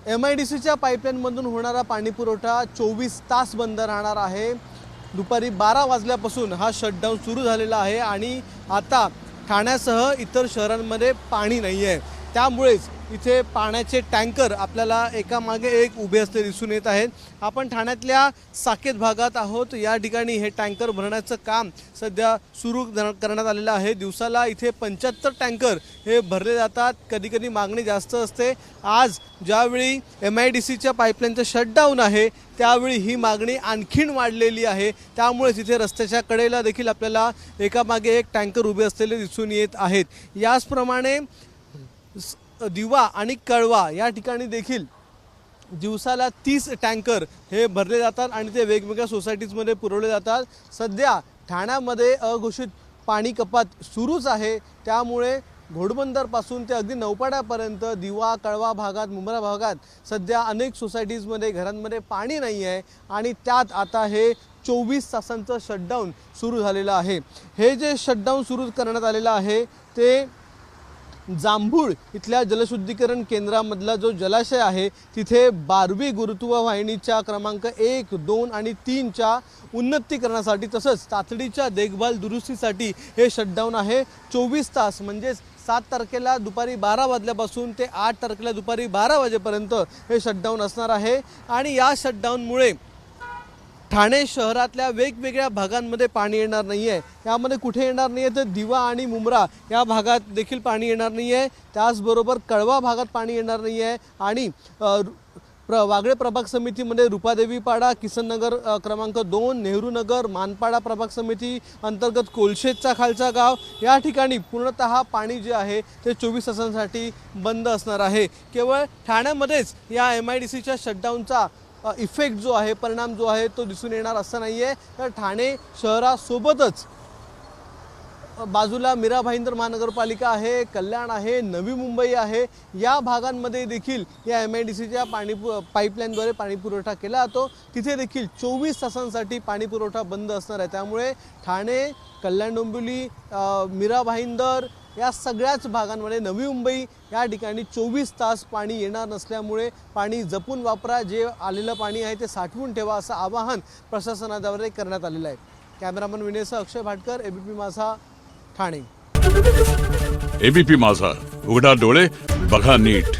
MIDCच्या पाईपलाईनमधून होणारा पाणीपुरवठा 24 तास बंद राहणार आहे। दुपारी 12 वाजल्यापासून हा शटडाऊन सुरू झालेला आहे आणि आता ठाण्यासह इतर शहरांमध्ये पाणी नाही आहे। त्यामुळेच इथे पाण्याचे टँकर आपल्याला एकामागे एक उभे असते दिसून येत आहेत। आपण ठाण्यातल्या साकेत भागात आहोत। या ठिकाणी हे टँकर भरण्याचं काम सध्या सुरू करण्यात आलेलं आहे। दिवसाला इथे 75 टँकर हे भरले जातात। कधी कधी मागणी जास्त असते। आज ज्यावेळी MIDCच्या पाईपलाईनचं शटडाऊन आहे त्यावेळी ही मागणी आणखीन वाढलेली आहे। त्यामुळे इथे रस्त्याच्या कडेला देखील आपल्याला एकामागे एक टँकर उभे असलेले दिसून येत आहेत। याचप्रमाणे दिवा आणि कळवा या ठिकाणी देखील दिवसाला 30 टँकर हे भरले जातात आणि ते वेगवेगळ्या सोसायटीजमध्ये पुरवले जातात। सध्या ठाण्यामध्ये अघोषित पाणी कपात सुरूच आहे। त्यामुळे घोडबंदरपासून ते अगदी नौपाड्यापर्यंत दिवा कळवा भागात मुंब्रा भागात सध्या अनेक सोसायटीजमध्ये घरांमध्ये पाणी नाही आहे आणि त्यात आता हे 24 तासांचं शटडाऊन सुरू झालेलं आहे। हे जे शटडाऊन सुरू करण्यात आलेलं आहे ते जांभूळ इथल्या जलशुद्धीकरण केंद्रामधला जो जलाशय आहे तिथे 12वी गुरुत्ववाहिनीच्या क्रमांक 1, 2 आणि 3च्या उन्नतीकरणासाठी तसंच तातडीच्या देखभाल दुरुस्तीसाठी हे शटडाऊन आहे। 24 तास म्हणजेच 7 तारखेला दुपारी 12 वाजल्यापासून ते 8 तारखेला दुपारी 12 वाजेपर्यंत हे शटडाऊन असणार आहे आणि या शटडाऊनमुळे ठाणे शहरातल्या वेगवेगळ्या भागांमध्ये पाणी येणार नाही आहे। यामध्ये कुठे येणार नाही आहे तर दिवा आणि मुंब्रा या भागात देखील पाणी येणार नाही आहे। त्याचबरोबर कळवा भागात पाणी येणार नाही आहे आणि वागळे प्रभाग समितीमध्ये रुपादेवी पाडा, किसननगर क्रमांक 2, नेहरू नगर, मानपाडा प्रभाग समिती अंतर्गत कोलशेतचा खालचा गाव या ठिकाणी पूर्णतः पाणी जे आहे ते 24 तासांसाठी बंद असणार आहे। केवळ ठाण्यामध्येच या MIDCच्या शटडाऊनचा इफेक्ट जो आहे परिणाम जो आहे तो दिसून येणार असं नाही आहे तर ठाणे शहरासोबतच बाजूला मीरा भाईंदर महानगरपालिका आहे, कल्याण आहे, नवी मुंबई आहे या भागांमध्ये देखील या MIDCच्या पाईपलाईनद्वारे पाणी पुरवठा केला जातो। तिथे देखील 24 तासांसाठी पाणी पुरवठा बंद असणार आहे। त्यामुळे ठाणे, कल्याण डोंबिवली, मीरा भाईंदर या सगळ्याच भागांमध्ये नवी मुंबई या ठिकाणी 24 तास पाणी येणार नसल्यामुळे पाणी जपून वापरा, जे आलेलं पाणी आहे ते साठवून ठेवा असं आवाहन प्रशासनाद्वारे करण्यात आलेलं आहे। कॅमेरामन विनेसह अक्षय भाटकर, ABP माझा, ठाणे। ABP माझा, उघडा डोळे बघा नीट।